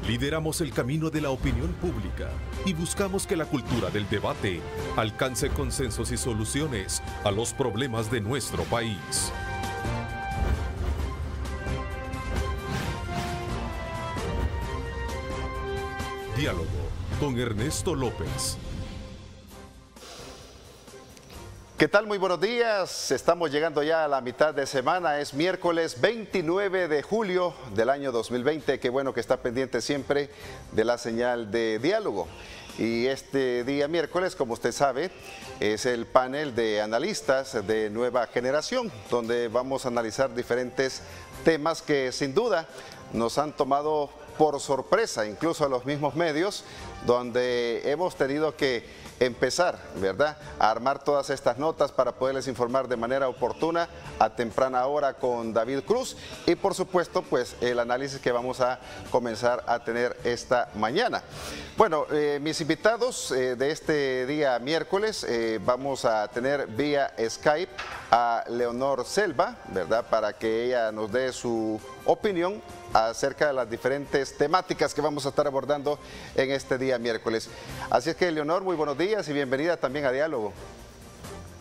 Lideramos el camino de la opinión pública y buscamos que la cultura del debate alcance consensos y soluciones a los problemas de nuestro país. Diálogo con Ernesto López. ¿Qué tal? Muy buenos días. Estamos llegando ya a la mitad de semana. Es miércoles 29 de julio del año 2020. Qué bueno que está pendiente siempre de la señal de Diálogo. Y este día miércoles, como usted sabe, es el panel de analistas de Nueva Generación, donde vamos a analizar diferentes temas que sin duda nos han tomado por sorpresa, incluso a los mismos medios, donde hemos tenido que empezar, ¿verdad?, a armar todas estas notas para poderles informar de manera oportuna a temprana hora con David Cruz y por supuesto pues el análisis que vamos a comenzar a tener esta mañana. Bueno, mis invitados de este día miércoles vamos a tener vía Skype a Leonor Selva, ¿verdad?, para que ella nos dé su opinión acerca de las diferentes temáticas que vamos a estar abordando en este día miércoles. Así es que, Leonor, muy buenos días y bienvenida también a Diálogo.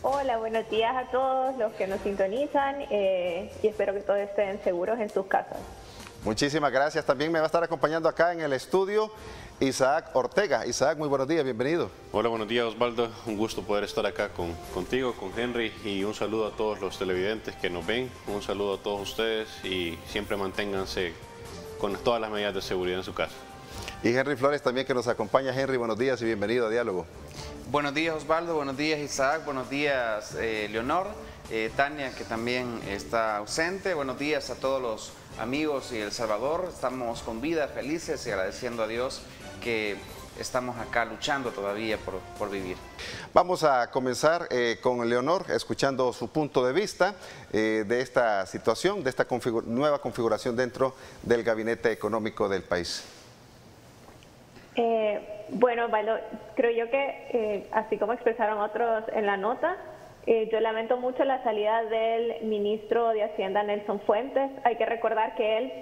Hola, buenos días a todos los que nos sintonizan y espero que todos estén seguros en sus casas. Muchísimas gracias. También me va a estar acompañando acá en el estudio Isaac Ortega. Isaac, muy buenos días, bienvenido. Hola, buenos días, Osvaldo. Un gusto poder estar acá contigo, con Henry, y un saludo a todos los televidentes que nos ven. Un saludo a todos ustedes y siempre manténganse con todas las medidas de seguridad en su casa. Y Henry Flores también que nos acompaña. Henry, buenos días y bienvenido a Diálogo. Buenos días, Osvaldo. Buenos días, Isaac. Buenos días, Leonor. Tania, que también está ausente. Buenos días a todos los amigos y El Salvador. Estamos con vida, felices y agradeciendo a Dios que estamos acá luchando todavía por vivir. Vamos a comenzar con Leonor, escuchando su punto de vista de esta situación, de esta nueva configuración dentro del gabinete económico del país. Bueno, creo yo que así como expresaron otros en la nota, yo lamento mucho la salida del ministro de Hacienda, Nelson Fuentes. Hay que recordar que él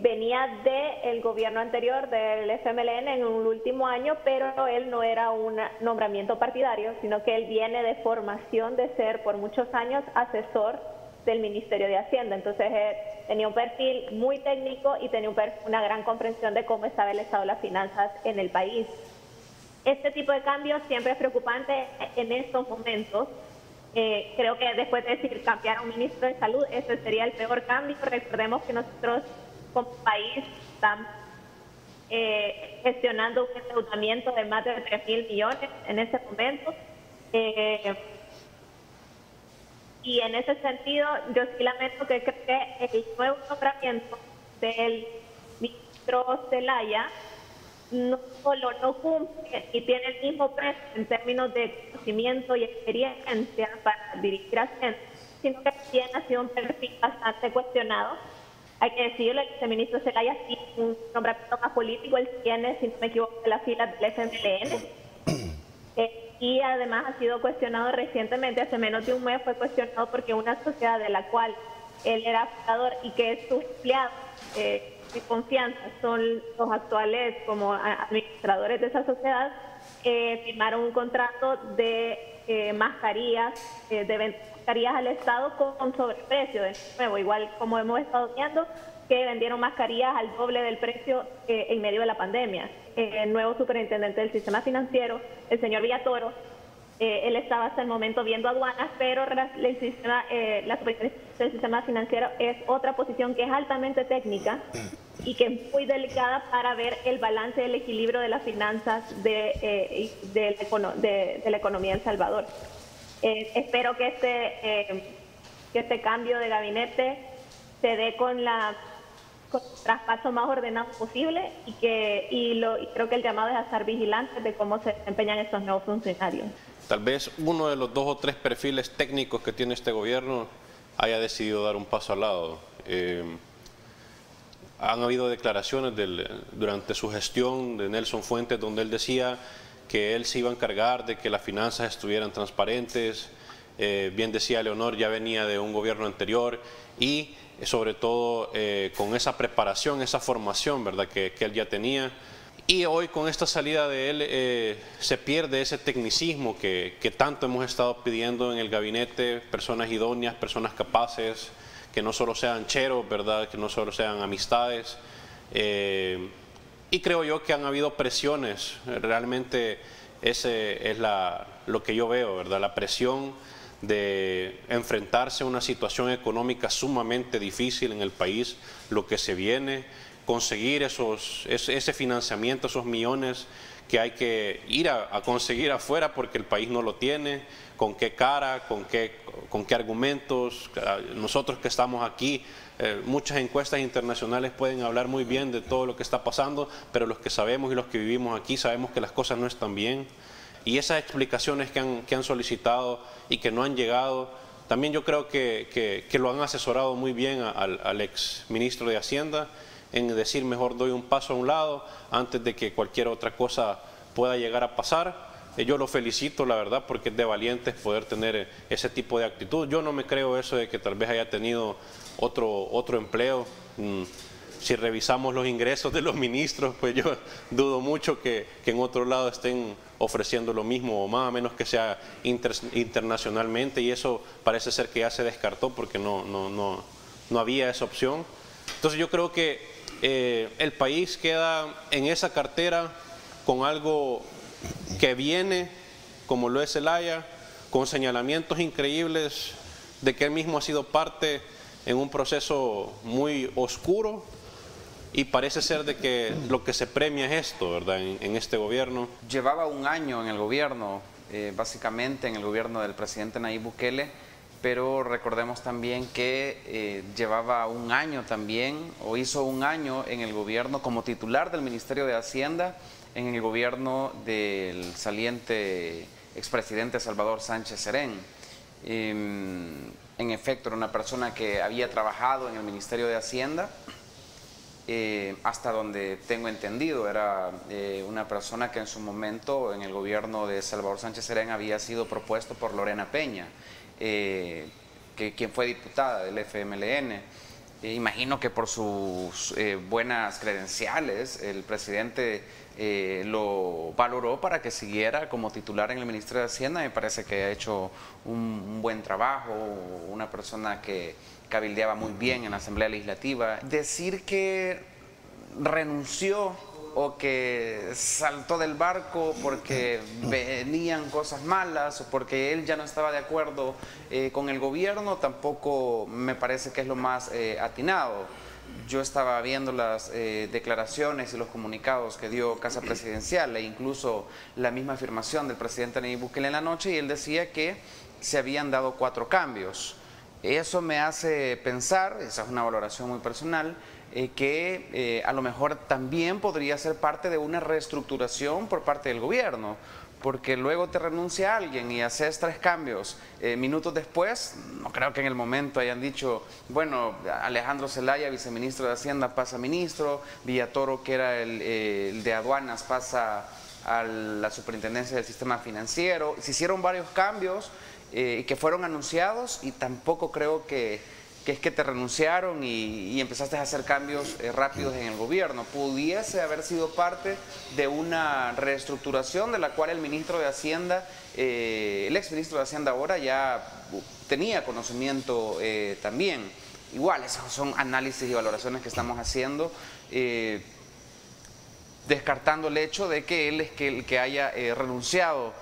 venía del gobierno anterior del FMLN en el último año, pero él no era un nombramiento partidario, sino que él viene de formación de ser por muchos años asesor del Ministerio de Hacienda. Entonces tenía un perfil muy técnico y tenía una gran comprensión de cómo estaba el estado de las finanzas en el país. Este tipo de cambios siempre es preocupante en estos momentos. Creo que después de decir cambiar a un ministro de salud, ese sería el peor cambio. Recordemos que nosotros como país estamos gestionando un endeudamiento de más de 3.000 millones en ese momento. Y en ese sentido, yo sí lamento que creo que el nuevo nombramiento del ministro Zelaya no solo no cumple y tiene el mismo peso en términos de conocimiento y experiencia para dirigir Hacienda, sino que también ha sido un perfil bastante cuestionado. Hay que decirlo, el viceministro Zelaya sí un nombramiento más político, él tiene, si no me equivoco, de las filas del FMLN. Y además ha sido cuestionado recientemente, hace menos de un mes fue cuestionado porque una sociedad de la cual él era fundador y que es su empleado de confianza, son los actuales como administradores de esa sociedad, firmaron un contrato de mascarillas, de venta de mascarillas al Estado con sobreprecio, de nuevo, igual como hemos estado viendo, que vendieron mascarillas al doble del precio en medio de la pandemia. El nuevo superintendente del sistema financiero, el señor Villatoro, él estaba hasta el momento viendo aduanas, pero la superintendencia del sistema financiero es otra posición que es altamente técnica y que es muy delicada para ver el balance del equilibrio de las finanzas de la economía de El Salvador. Espero que este cambio de gabinete se dé con el traspaso más ordenado posible y creo que el llamado es a estar vigilantes de cómo se desempeñan estos nuevos funcionarios. Tal vez uno de los 2 o 3 perfiles técnicos que tiene este gobierno haya decidido dar un paso al lado. Han habido declaraciones durante su gestión de Nelson Fuentes donde él decía que él se iba a encargar de que las finanzas estuvieran transparentes. Bien decía Leonor, ya venía de un gobierno anterior y sobre todo con esa preparación, esa formación, ¿verdad?, que él ya tenía. Y hoy con esta salida de él se pierde ese tecnicismo que tanto hemos estado pidiendo en el gabinete, personas idóneas, personas capaces, que no solo sean cheros, ¿verdad?, que no solo sean amistades. Y creo yo que han habido presiones, realmente ese es lo que yo veo, ¿verdad?, la presión de enfrentarse a una situación económica sumamente difícil en el país, lo que se viene, conseguir ese financiamiento, esos millones que hay que ir a conseguir afuera porque el país no lo tiene, con qué cara, con qué argumentos. Nosotros que estamos aquí, muchas encuestas internacionales pueden hablar muy bien de todo lo que está pasando, pero los que sabemos y los que vivimos aquí sabemos que las cosas no están bien. Y esas explicaciones que han solicitado y que no han llegado, también yo creo que lo han asesorado muy bien al ex ministro de Hacienda en decir mejor doy un paso a un lado antes de que cualquier otra cosa pueda llegar a pasar. Yo lo felicito, la verdad, porque es de valientes poder tener ese tipo de actitud. Yo no me creo eso de que tal vez haya tenido otro empleo. Si revisamos los ingresos de los ministros, pues yo dudo mucho que en otro lado estén ofreciendo lo mismo o más, a menos que sea internacionalmente, y eso parece ser que ya se descartó porque no había esa opción. Entonces yo creo que el país queda en esa cartera con algo que viene, como lo es Zelaya, con señalamientos increíbles de que él mismo ha sido parte en un proceso muy oscuro, y parece ser de que lo que se premia es esto, ¿verdad?, en este gobierno. Llevaba un año en el gobierno, básicamente en el gobierno del presidente Nayib Bukele, pero recordemos también que llevaba un año también, o hizo un año en el gobierno como titular del Ministerio de Hacienda, en el gobierno del saliente expresidente Salvador Sánchez Serén. En efecto, era una persona que había trabajado en el Ministerio de Hacienda, hasta donde tengo entendido, era una persona que en su momento en el gobierno de Salvador Sánchez Serén había sido propuesto por Lorena Peña, quien fue diputada del FMLN. Imagino que por sus buenas credenciales el presidente lo valoró para que siguiera como titular en el Ministerio de Hacienda. Me parece que ha hecho un buen trabajo, una persona que cabildeaba muy bien en la Asamblea Legislativa. Decir que renunció o que saltó del barco porque venían cosas malas o porque él ya no estaba de acuerdo con el gobierno, tampoco me parece que es lo más atinado. Yo estaba viendo las declaraciones y los comunicados que dio Casa Presidencial e incluso la misma afirmación del presidente Nayib Bukele en la noche, y él decía que se habían dado 4 cambios. Eso me hace pensar, esa es una valoración muy personal, que a lo mejor también podría ser parte de una reestructuración por parte del gobierno, porque luego te renuncia alguien y haces 3 cambios. Minutos después, no creo que en el momento hayan dicho, bueno, Alejandro Zelaya, viceministro de Hacienda, pasa a ministro, Villatoro, que era el de aduanas, pasa a la superintendencia del sistema financiero. Se hicieron varios cambios que fueron anunciados, y tampoco creo que es que te renunciaron y empezaste a hacer cambios rápidos en el gobierno. Pudiese haber sido parte de una reestructuración de la cual el ministro de Hacienda, el exministro de Hacienda ahora, ya tenía conocimiento también. Igual, esos son análisis y valoraciones que estamos haciendo, descartando el hecho de que él es el que haya renunciado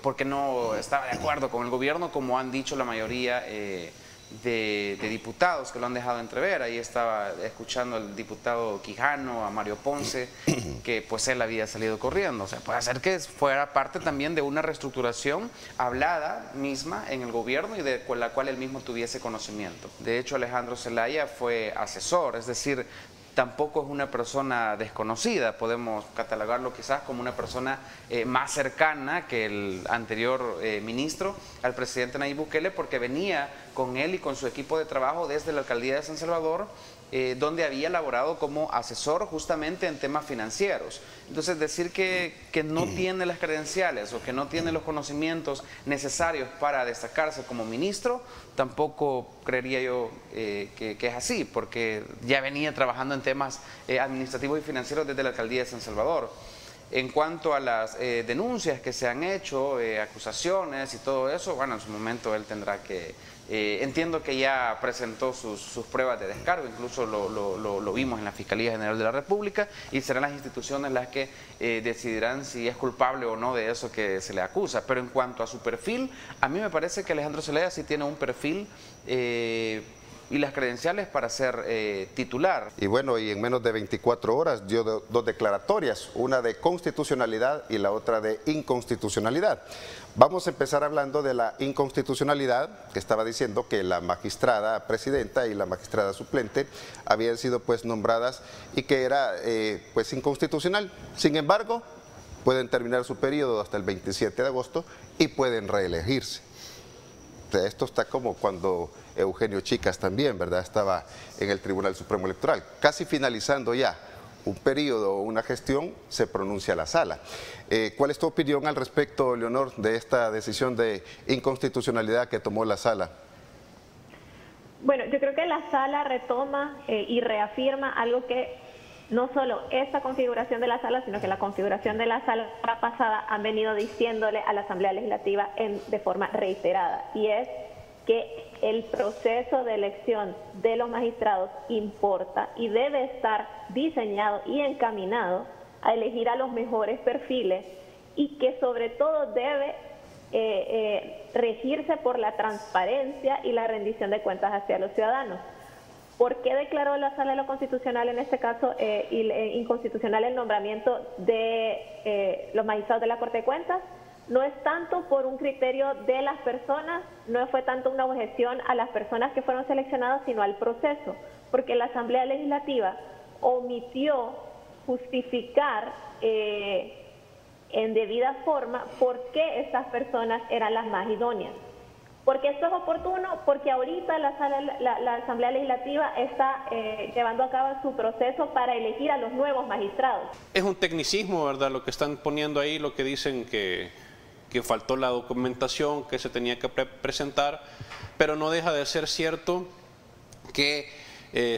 porque no estaba de acuerdo con el gobierno, como han dicho la mayoría de diputados que lo han dejado entrever. Ahí estaba escuchando al diputado Quijano, a Mario Ponce, que pues él había salido corriendo. O sea, puede ser que fuera parte también de una reestructuración hablada misma en el gobierno y de la cual él mismo tuviese conocimiento. De hecho, Alejandro Zelaya fue asesor, es decir, tampoco es una persona desconocida, podemos catalogarlo quizás como una persona más cercana que el anterior ministro al presidente Nayib Bukele, porque venía con él y con su equipo de trabajo desde la alcaldía de San Salvador donde había laborado como asesor justamente en temas financieros. Entonces decir que no tiene las credenciales o que no tiene los conocimientos necesarios para destacarse como ministro, tampoco creería yo que es así, porque ya venía trabajando en temas administrativos y financieros desde la alcaldía de San Salvador. En cuanto a las denuncias que se han hecho, acusaciones y todo eso, bueno, en su momento él tendrá que... entiendo que ya presentó sus pruebas de descargo, incluso lo vimos en la Fiscalía General de la República, y serán las instituciones las que decidirán si es culpable o no de eso que se le acusa. Pero en cuanto a su perfil, a mí me parece que Alejandro Zelaya sí tiene un perfil y las credenciales para ser titular. Y bueno, y en menos de 24 horas dio dos declaratorias, una de constitucionalidad y la otra de inconstitucionalidad. Vamos a empezar hablando de la inconstitucionalidad, que estaba diciendo que la magistrada presidenta y la magistrada suplente habían sido pues nombradas y que era pues inconstitucional. Sin embargo, pueden terminar su periodo hasta el 27 de agosto y pueden reelegirse. O sea, esto está como cuando Eugenio Chicas también, ¿verdad? Estaba en el Tribunal Supremo Electoral. Casi finalizando ya un periodo o una gestión, se pronuncia la sala. ¿Cuál es tu opinión al respecto, Leonor, de esta decisión de inconstitucionalidad que tomó la sala? Bueno, yo creo que la sala retoma y reafirma algo que no solo esta configuración de la sala, sino que la configuración de la sala pasada han venido diciéndole a la Asamblea Legislativa de forma reiterada, y es que el proceso de elección de los magistrados importa y debe estar diseñado y encaminado a elegir a los mejores perfiles, y que sobre todo debe regirse por la transparencia y la rendición de cuentas hacia los ciudadanos. ¿Por qué declaró la Sala de lo Constitucional en este caso inconstitucional el nombramiento de los magistrados de la Corte de Cuentas? No es tanto por un criterio de las personas, no fue tanto una objeción a las personas que fueron seleccionadas, sino al proceso, porque la Asamblea Legislativa omitió justificar en debida forma por qué estas personas eran las más idóneas. Porque esto es oportuno, porque ahorita la Asamblea Legislativa está llevando a cabo su proceso para elegir a los nuevos magistrados. Es un tecnicismo, ¿verdad? Lo que están poniendo ahí, lo que dicen que faltó la documentación que se tenía que presentar, pero no deja de ser cierto que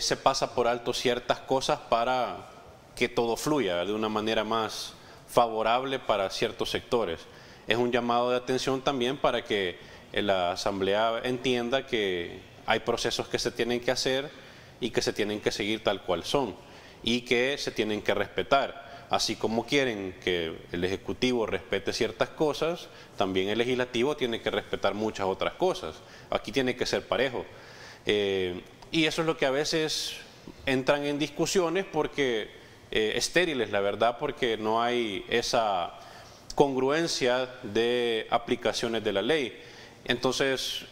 se pasa por alto ciertas cosas para que todo fluya de una manera más favorable para ciertos sectores. Es un llamado de atención también para que la Asamblea entienda que hay procesos que se tienen que hacer y que se tienen que seguir tal cual son y que se tienen que respetar. Así como quieren que el Ejecutivo respete ciertas cosas, también el Legislativo tiene que respetar muchas otras cosas. Aquí tiene que ser parejo. Y eso es lo que a veces entran en discusiones porque estériles, la verdad, porque no hay esa congruencia de aplicaciones de la ley. Entonces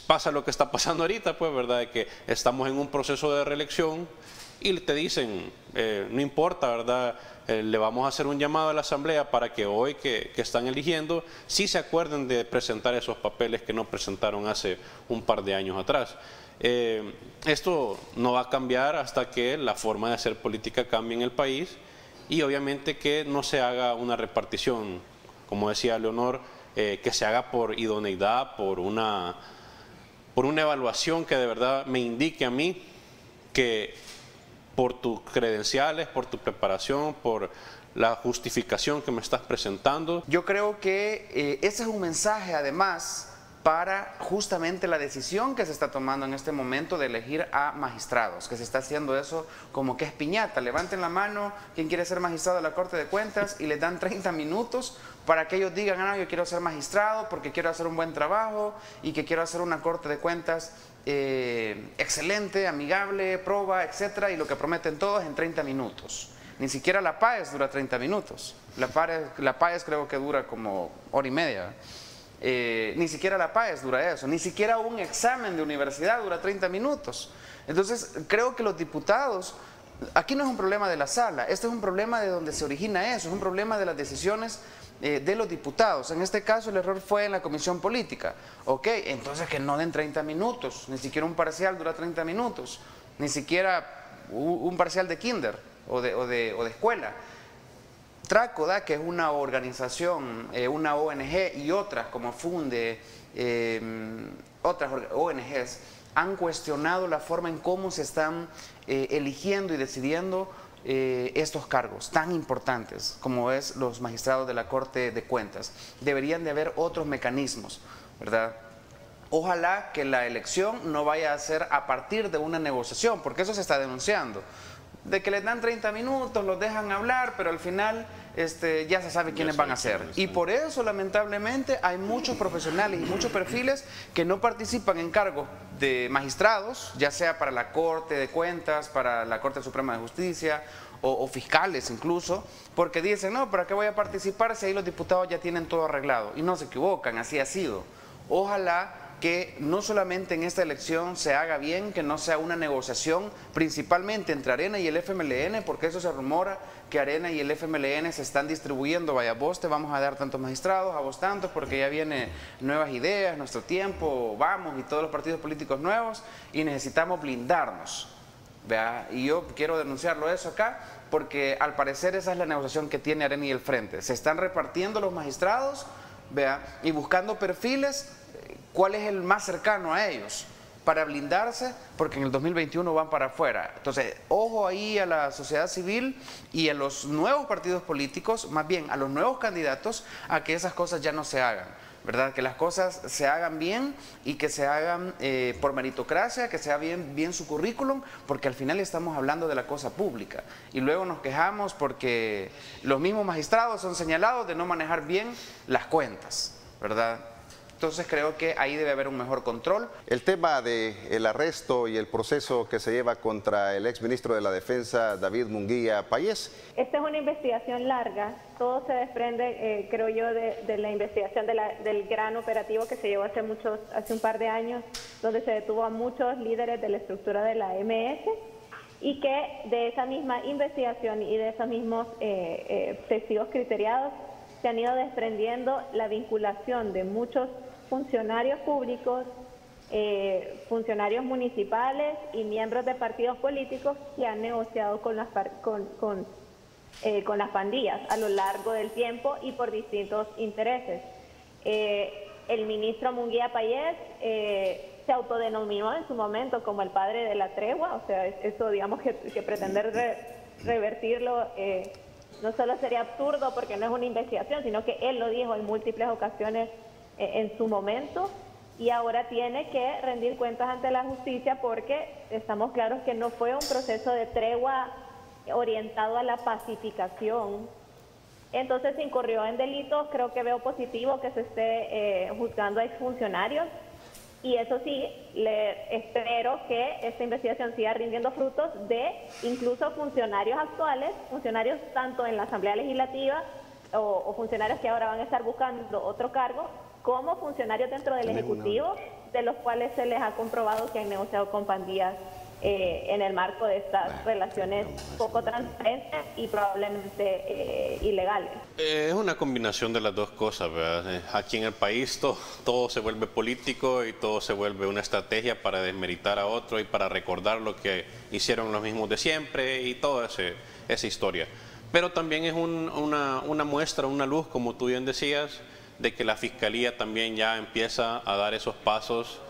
pasa lo que está pasando ahorita, pues, ¿verdad? De que estamos en un proceso de reelección y te dicen, no importa, ¿verdad? Le vamos a hacer un llamado a la Asamblea para que hoy que están eligiendo, sí se acuerden de presentar esos papeles que no presentaron hace un par de años atrás. Esto no va a cambiar hasta que la forma de hacer política cambie en el país y obviamente que no se haga una repartición, como decía Leonor, que se haga por idoneidad, por una evaluación que de verdad me indique a mí que por tus credenciales, por tu preparación, por la justificación que me estás presentando. Yo creo que ese es un mensaje además para justamente la decisión que se está tomando en este momento de elegir a magistrados, que se está haciendo eso como que es piñata. Levanten la mano quien quiere ser magistrado de la Corte de Cuentas y les dan 30 minutos para que ellos digan, yo quiero ser magistrado porque quiero hacer un buen trabajo y que quiero hacer una Corte de Cuentas excelente, amigable, proba, etcétera, y lo que prometen todos en 30 minutos. Ni siquiera la PAES dura 30 minutos. La PAES creo que dura como hora y media. Ni siquiera la PAES dura eso, ni siquiera un examen de universidad dura 30 minutos. Entonces creo que los diputados, aquí no es un problema de la sala, este es un problema de donde se origina eso, es un problema de las decisiones de los diputados. En este caso el error fue en la comisión política. Ok, entonces que no den 30 minutos, ni siquiera un parcial dura 30 minutos, ni siquiera un parcial de kinder o de escuela. Tracoda, que es una organización, una ONG y otras como Funde, otras ONGs, han cuestionado la forma en cómo se están eligiendo y decidiendo estos cargos tan importantes como es los magistrados de la Corte de Cuentas. Deberían de haber otros mecanismos, ¿verdad? Ojalá que la elección no vaya a ser a partir de una negociación, porque eso se está denunciando, de que les dan 30 minutos, los dejan hablar, pero al final ya se sabe quiénes van a ser. Y por eso, lamentablemente, hay muchos profesionales y muchos perfiles que no participan en cargos de magistrados, ya sea para la Corte de Cuentas, para la Corte Suprema de Justicia o fiscales incluso, porque dicen, no, ¿para qué voy a participar si ahí los diputados ya tienen todo arreglado? Y no se equivocan, así ha sido. Ojalá que no solamente en esta elección se haga bien, que no sea una negociación principalmente entre Arena y el FMLN, porque eso se rumora que Arena y el FMLN se están distribuyendo, vaya, vos te vamos a dar tantos magistrados, a vos tantos, porque ya vienen nuevas ideas, nuestro tiempo, vamos, y todos los partidos políticos nuevos, y necesitamos blindarnos, ¿vea? Y yo quiero denunciarlo eso acá, porque al parecer esa es la negociación que tiene Arena y el Frente. Se están repartiendo los magistrados, ¿vea? Y buscando perfiles, ¿cuál es el más cercano a ellos? Para blindarse, porque en el 2021 van para afuera. Entonces, ojo ahí a la sociedad civil y a los nuevos partidos políticos, más bien a los nuevos candidatos, a que esas cosas ya no se hagan, ¿verdad? Que las cosas se hagan bien y que se hagan por meritocracia, que sea bien su currículum, porque al final estamos hablando de la cosa pública. Y luego nos quejamos porque los mismos magistrados son señalados de no manejar bien las cuentas, ¿verdad? Entonces creo que ahí debe haber un mejor control. El tema del arresto y el proceso que se lleva contra el exministro de la Defensa, David Munguía Payés. Esta es una investigación larga, todo se desprende, creo yo, de la investigación del gran operativo que se llevó hace un par de años, donde se detuvo a muchos líderes de la estructura de la MS, y que de esa misma investigación y de esos mismos testigos criteriados se han ido desprendiendo la vinculación de muchos funcionarios públicos, funcionarios municipales y miembros de partidos políticos que han negociado con las pandillas a lo largo del tiempo y por distintos intereses. El ministro Munguía Payés se autodenominó en su momento como el padre de la tregua, o sea, eso digamos que pretender revertirlo no solo sería absurdo porque no es una investigación, sino que él lo dijo en múltiples ocasiones en su momento, y ahora tiene que rendir cuentas ante la justicia porque estamos claros que no fue un proceso de tregua orientado a la pacificación. Entonces se incurrió en delitos. Creo que veo positivo que se esté juzgando a exfuncionarios, y eso sí, espero que esta investigación siga rindiendo frutos de incluso funcionarios actuales, funcionarios tanto en la Asamblea Legislativa o funcionarios que ahora van a estar buscando otro cargo, como funcionarios dentro del Ejecutivo, de los cuales se les ha comprobado que han negociado con pandillas en el marco de estas relaciones poco transparentes y probablemente ilegales. Es una combinación de las dos cosas, ¿verdad? Aquí en el país todo se vuelve político y todo se vuelve una estrategia para desmeritar a otro y para recordar lo que hicieron los mismos de siempre y toda esa historia. Pero también es una muestra, una luz, como tú bien decías, de que la Fiscalía también ya empieza a dar esos pasos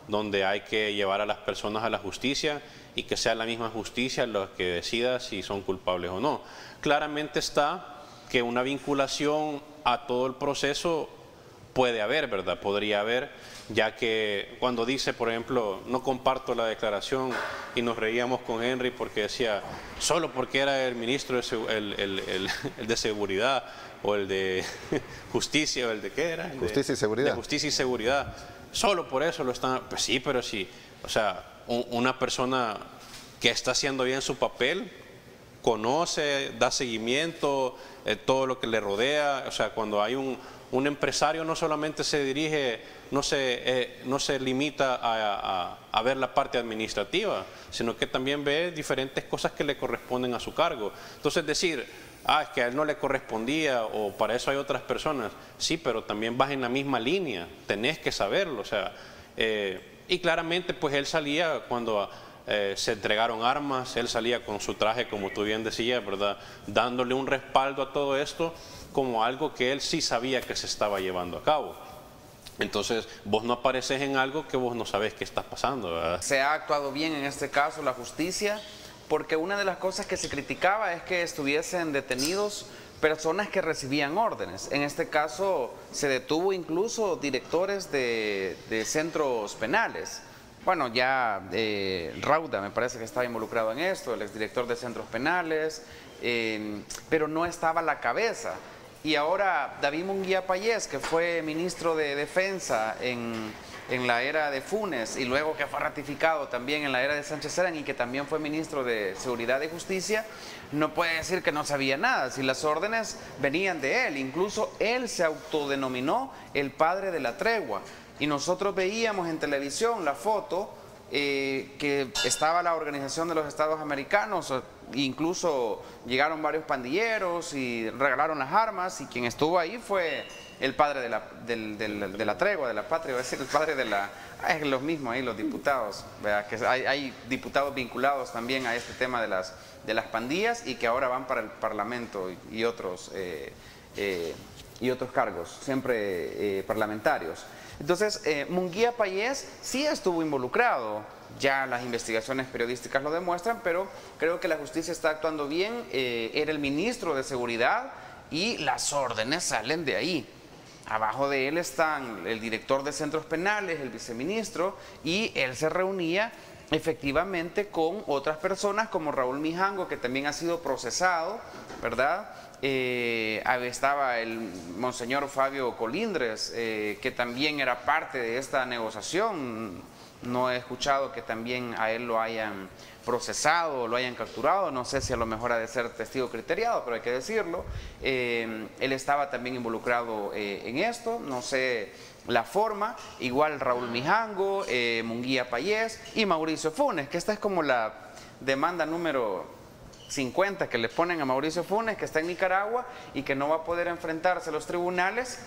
donde hay que llevar a las personas a la justicia y que sea la misma justicia la que decida si son culpables o no. Claramente está que una vinculación a todo el proceso puede haber, ¿verdad? Podría haber, ya que cuando dice, por ejemplo, no comparto la declaración, y nos reíamos con Henry porque decía, solo porque era el ministro el de seguridad o el de justicia o el de ¿qué era? Justicia y seguridad. De justicia y seguridad. Solo por eso lo están... Pues sí, pero sí. O sea, una persona que está haciendo bien su papel, conoce, da seguimiento, todo lo que le rodea. O sea, cuando hay un empresario no solamente se dirige, no se limita a ver la parte administrativa, sino que también ve diferentes cosas que le corresponden a su cargo. Entonces decir, es que a él no le correspondía o para eso hay otras personas. Sí, pero también vas en la misma línea, tenés que saberlo. O sea, y claramente pues él salía cuando se entregaron armas, él salía con su traje, como tú bien decías, ¿verdad? Dándole un respaldo a todo esto como algo que él sí sabía que se estaba llevando a cabo. Entonces, vos no apareces en algo que vos no sabés qué está pasando, ¿verdad? Se ha actuado bien en este caso la justicia, porque una de las cosas que se criticaba es que estuviesen detenidos personas que recibían órdenes. En este caso, se detuvo incluso directores de centros penales. Bueno, ya Rauda me parece que estaba involucrado en esto, el exdirector de centros penales, pero no estaba a la cabeza. Y ahora David Munguía Payés, que fue ministro de Defensa en la era de Funes y luego que fue ratificado también en la era de Sánchez Serán y que también fue ministro de Seguridad y Justicia, no puede decir que no sabía nada, si las órdenes venían de él. Incluso él se autodenominó el padre de la tregua. Y nosotros veíamos en televisión la foto que estaba la Organización de los Estados Americanos, incluso llegaron varios pandilleros y regalaron las armas, y quien estuvo ahí fue el padre de la tregua, de la patria, es decir, el padre de la... Es lo mismo ahí, los diputados, ¿verdad? Que hay diputados vinculados también a este tema de las pandillas y que ahora van para el Parlamento y otros cargos, siempre parlamentarios. Entonces, Munguía Payés sí estuvo involucrado, ya las investigaciones periodísticas lo demuestran, pero creo que la justicia está actuando bien. Era el ministro de Seguridad y las órdenes salen de ahí. Abajo de él están el director de centros penales, el viceministro, y él se reunía efectivamente con otras personas como Raúl Mijango, que también ha sido procesado, ¿verdad? Estaba el monseñor Fabio Colindres, que también era parte de esta negociación. No he escuchado que también a él lo hayan procesado o lo hayan capturado, no sé si a lo mejor ha de ser testigo criteriado, pero hay que decirlo. Él estaba también involucrado en esto, no sé la forma. Igual Raúl Mijango, Munguía Payés y Mauricio Funes, que esta es como la demanda número 50 que le ponen a Mauricio Funes, que está en Nicaragua y que no va a poder enfrentarse a los tribunales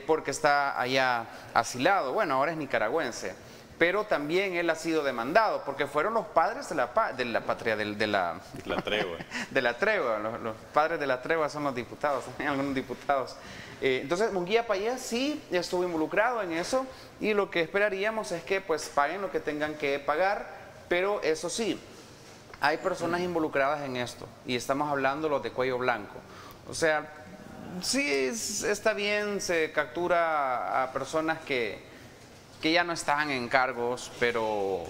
porque está allá asilado. Bueno, ahora es nicaragüense, pero también él ha sido demandado porque fueron los padres de la patria, de la tregua. De la tregua. Los padres de la tregua son los diputados, también algunos diputados. Entonces, Munguía Payés sí estuvo involucrado en eso, y lo que esperaríamos es que pues paguen lo que tengan que pagar, pero eso sí, hay personas involucradas en esto, y estamos hablando los de cuello blanco. O sea, sí está bien, se captura a personas que ya no están en cargos, pero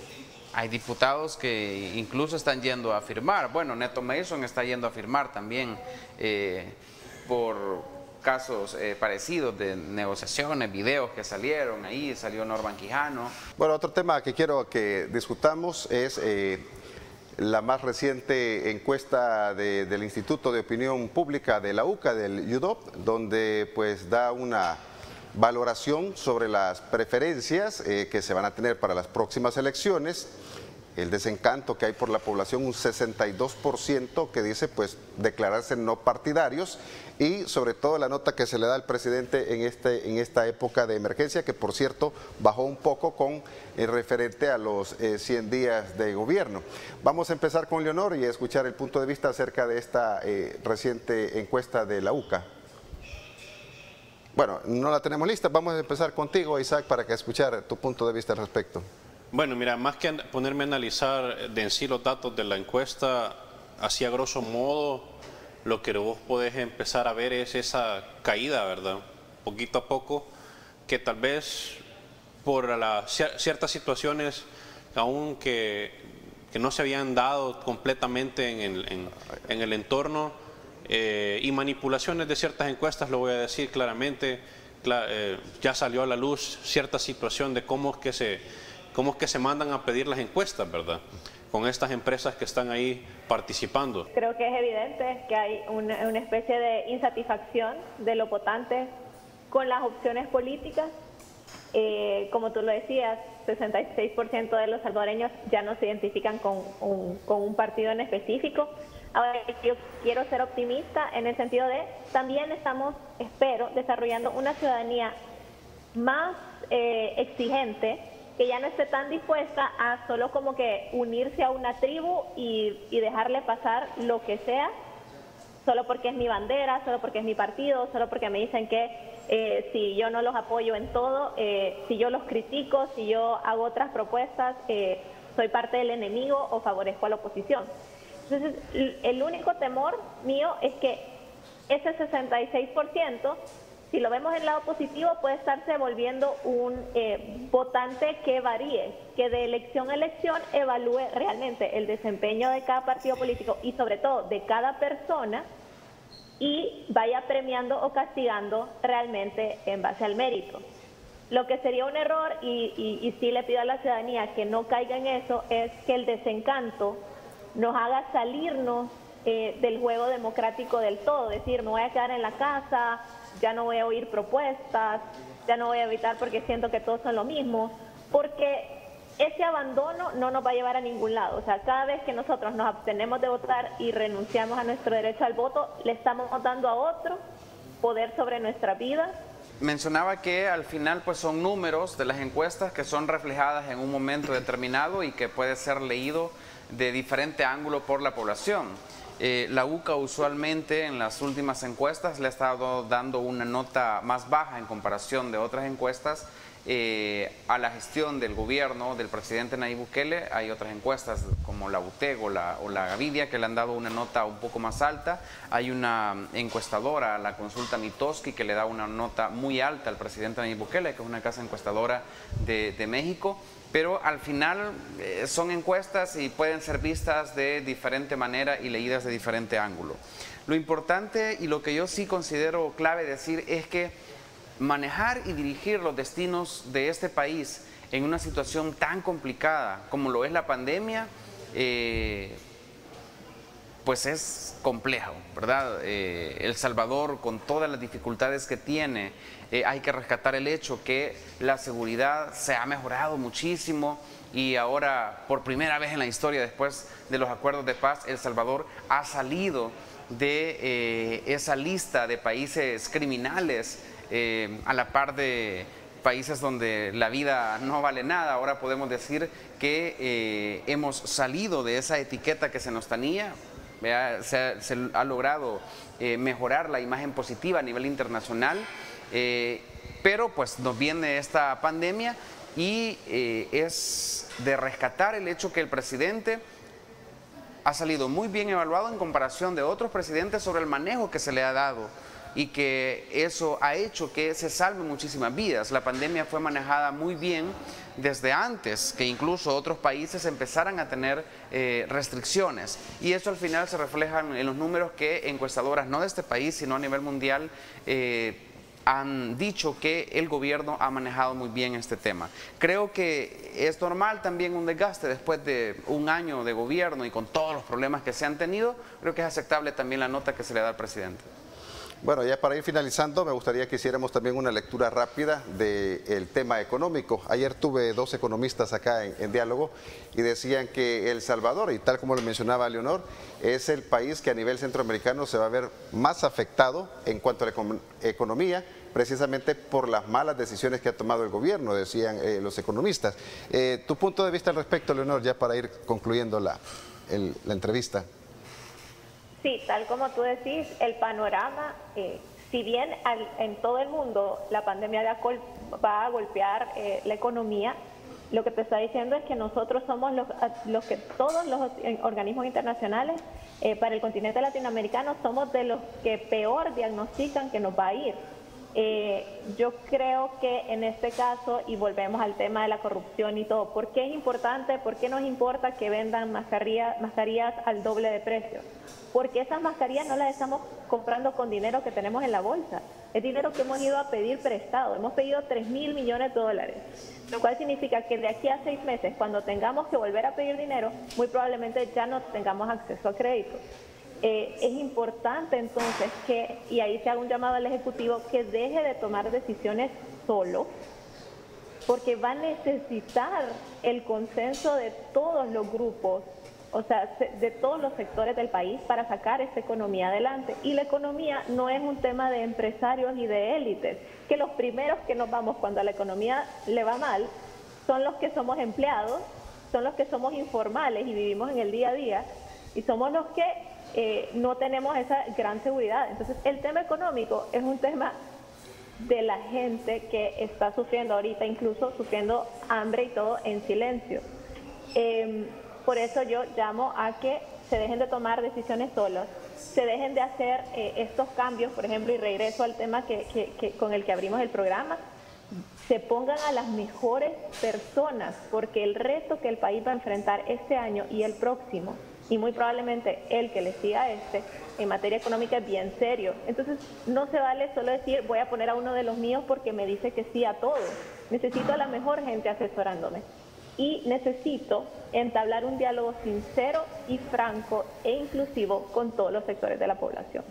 hay diputados que incluso están yendo a firmar. Bueno, Neto Mason está yendo a firmar también por casos parecidos de negociaciones, videos que salieron, ahí salió Norman Quijano. Bueno, otro tema que quiero que discutamos es la más reciente encuesta del Instituto de Opinión Pública de la UCA, del UDOP, donde pues da una valoración sobre las preferencias que se van a tener para las próximas elecciones, el desencanto que hay por la población, un 62% que dice pues declararse no partidarios, y sobre todo la nota que se le da al presidente en esta época de emergencia, que por cierto bajó un poco con referente a los 100 días de gobierno. Vamos a empezar con Leonor y escuchar el punto de vista acerca de esta reciente encuesta de la UCA. Bueno, no la tenemos lista, vamos a empezar contigo, Isaac, para que escuchar tu punto de vista al respecto. Bueno, mira, más que ponerme a analizar de en sí los datos de la encuesta, así a grosso modo, lo que vos podés empezar a ver es esa caída, ¿verdad? Poquito a poco, que tal vez por ciertas situaciones, aún que no se habían dado completamente en el entorno, y manipulaciones de ciertas encuestas, lo voy a decir claramente, ya salió a la luz cierta situación de cómo es que se mandan a pedir las encuestas, ¿verdad? Con estas empresas que están ahí participando. Creo que es evidente que hay una especie de insatisfacción de los votantes con las opciones políticas. Como tú lo decías, 66% de los salvadoreños ya no se identifican con un partido en específico. Ahora, yo quiero ser optimista en el sentido de también estamos, espero, desarrollando una ciudadanía más exigente que ya no esté tan dispuesta a solo como que unirse a una tribu y dejarle pasar lo que sea, solo porque es mi bandera, solo porque es mi partido, solo porque me dicen que si yo no los apoyo en todo, si yo los critico, si yo hago otras propuestas, soy parte del enemigo o favorezco a la oposición. Entonces, el único temor mío es que ese 66%, si lo vemos en el lado positivo, puede estarse volviendo un votante que varíe, que de elección a elección evalúe realmente el desempeño de cada partido político y sobre todo de cada persona y vaya premiando o castigando realmente en base al mérito. Lo que sería un error, y sí le pido a la ciudadanía que no caiga en eso, es que el desencanto nos haga salirnos del juego democrático del todo, decir, me voy a quedar en la casa, ya no voy a oír propuestas, ya no voy a evitar porque siento que todos son lo mismo, porque ese abandono no nos va a llevar a ningún lado. O sea, cada vez que nosotros nos abstenemos de votar y renunciamos a nuestro derecho al voto, le estamos dando a otro poder sobre nuestra vida. Mencionaba que al final pues son números de las encuestas que son reflejadas en un momento determinado y que puede ser leído de diferente ángulo por la población. La UCA usualmente en las últimas encuestas le ha estado dando una nota más baja en comparación de otras encuestas a la gestión del gobierno del presidente Nayib Bukele. Hay otras encuestas como la UTEG o la Gavidia que le han dado una nota un poco más alta. Hay una encuestadora, la consulta Mitoski, que le da una nota muy alta al presidente Nayib Bukele, que es una casa encuestadora de México. Pero al final son encuestas y pueden ser vistas de diferente manera y leídas de diferente ángulo. Lo importante y lo que yo sí considero clave decir es que manejar y dirigir los destinos de este país en una situación tan complicada como lo es la pandemia, pues es complejo, ¿verdad? El Salvador, con todas las dificultades que tiene, hay que rescatar el hecho que la seguridad se ha mejorado muchísimo y ahora, por primera vez en la historia, después de los acuerdos de paz, El Salvador ha salido de esa lista de países criminales, a la par de países donde la vida no vale nada. Ahora podemos decir que hemos salido de esa etiqueta que se nos tenía. Se ha logrado mejorar la imagen positiva a nivel internacional, pero pues nos viene esta pandemia y es de rescatar el hecho que el presidente ha salido muy bien evaluado en comparación de otros presidentes sobre el manejo que se le ha dado y que eso ha hecho que se salven muchísimas vidas. La pandemia fue manejada muy bien desde antes que incluso otros países empezaran a tener restricciones, y eso al final se refleja en los números que encuestadoras no de este país sino a nivel mundial han dicho que el gobierno ha manejado muy bien este tema. Creo que es normal también un desgaste después de un año de gobierno y con todos los problemas que se han tenido. Creo que es aceptable también la nota que se le da al presidente. Bueno, ya para ir finalizando, me gustaría que hiciéramos también una lectura rápida del tema económico. Ayer tuve dos economistas acá en diálogo y decían que El Salvador, y tal como lo mencionaba Leonor, es el país que a nivel centroamericano se va a ver más afectado en cuanto a la economía, precisamente por las malas decisiones que ha tomado el gobierno, decían los economistas. Tu punto de vista al respecto, Leonor, ya para ir concluyendo la entrevista. Sí, tal como tú decís, el panorama, si bien en todo el mundo la pandemia va a golpear la economía, lo que te está diciendo es que nosotros somos los que todos los organismos internacionales para el continente latinoamericano somos de los que peor diagnostican que nos va a ir. Yo creo que en este caso, y volvemos al tema de la corrupción y todo, ¿por qué es importante? ¿Por qué nos importa que vendan mascarillas al doble de precio? Porque esas mascarillas no las estamos comprando con dinero que tenemos en la bolsa, es dinero que hemos ido a pedir prestado, hemos pedido 3.000 millones de dólares, lo cual significa que de aquí a 6 meses, cuando tengamos que volver a pedir dinero, muy probablemente ya no tengamos acceso a crédito. Es importante entonces que, y ahí se haga un llamado al Ejecutivo, que deje de tomar decisiones solo, porque va a necesitar el consenso de todos los grupos, o sea, de todos los sectores del país para sacar esta economía adelante. Y la economía no es un tema de empresarios y de élites, que los primeros que nos vamos cuando a la economía le va mal son los que somos empleados, son los que somos informales y vivimos en el día a día, y somos los que no tenemos esa gran seguridad. Entonces, el tema económico es un tema de la gente que está sufriendo ahorita, incluso sufriendo hambre y todo en silencio. Por eso yo llamo a que se dejen de tomar decisiones solos, se dejen de hacer estos cambios, por ejemplo, y regreso al tema con el que abrimos el programa, se pongan a las mejores personas, porque el reto que el país va a enfrentar este año y el próximo, y muy probablemente el que le siga en materia económica, es bien serio. Entonces, no se vale solo decir, voy a poner a uno de los míos porque me dice que sí a todo. Necesito a la mejor gente asesorándome. Y necesito entablar un diálogo sincero y franco e inclusivo con todos los sectores de la población.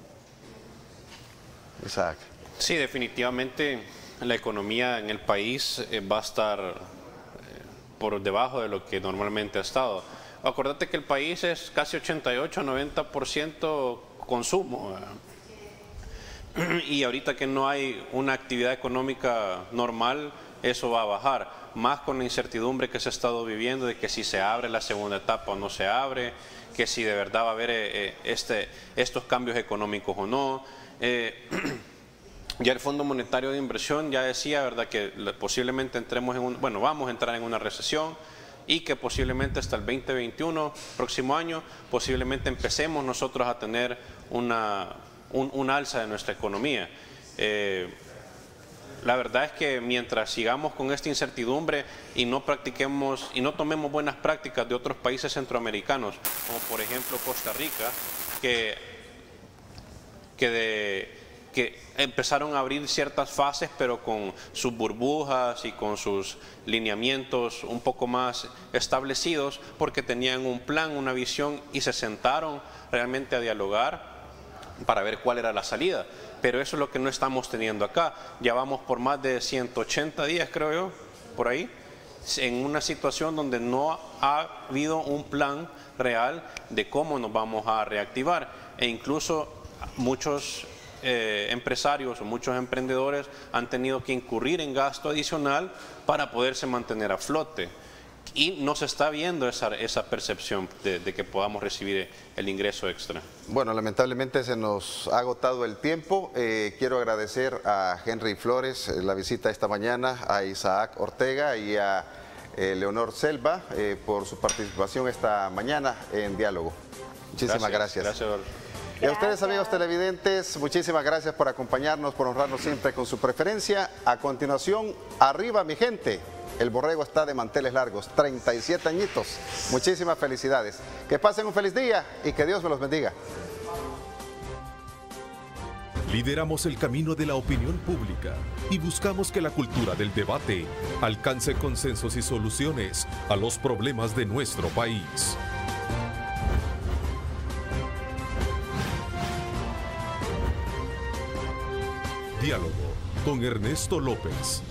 Exacto. Sí, definitivamente la economía en el país va a estar por debajo de lo que normalmente ha estado. Acuérdate que el país es casi 88-90% consumo. Y ahorita que no hay una actividad económica normal, eso va a bajar. Más con la incertidumbre que se ha estado viviendo de que si se abre la segunda etapa o no se abre, que si de verdad va a haber estos cambios económicos o no. Ya el Fondo Monetario de Inversión ya decía, ¿verdad?, que posiblemente entremos vamos a entrar en una recesión y que posiblemente hasta el 2021, próximo año, posiblemente empecemos nosotros a tener un alza de nuestra economía. La verdad es que mientras sigamos con esta incertidumbre y no practiquemos y no tomemos buenas prácticas de otros países centroamericanos, como por ejemplo Costa Rica, que empezaron a abrir ciertas fases, pero con sus burbujas y con sus lineamientos un poco más establecidos, porque tenían un plan, una visión, y se sentaron realmente a dialogar para ver cuál era la salida. Pero eso es lo que no estamos teniendo acá. Ya vamos por más de 180 días, creo yo, por ahí, en una situación donde no ha habido un plan real de cómo nos vamos a reactivar. E incluso muchos empresarios o muchos emprendedores han tenido que incurrir en gasto adicional para poderse mantener a flote. Y no se está viendo esa percepción de que podamos recibir el ingreso extra. Bueno, lamentablemente se nos ha agotado el tiempo. Quiero agradecer a Henry Flores la visita esta mañana, a Isaac Ortega y a Leonor Selva por su participación esta mañana en Diálogo. Muchísimas gracias. Gracias. Y a ustedes, amigos televidentes, muchísimas gracias por acompañarnos, por honrarnos siempre con su preferencia. A continuación, arriba mi gente. El borrego está de manteles largos, 37 añitos. Muchísimas felicidades. Que pasen un feliz día y que Dios me los bendiga. Lideramos el camino de la opinión pública y buscamos que la cultura del debate alcance consensos y soluciones a los problemas de nuestro país. Diálogo con Ernesto López.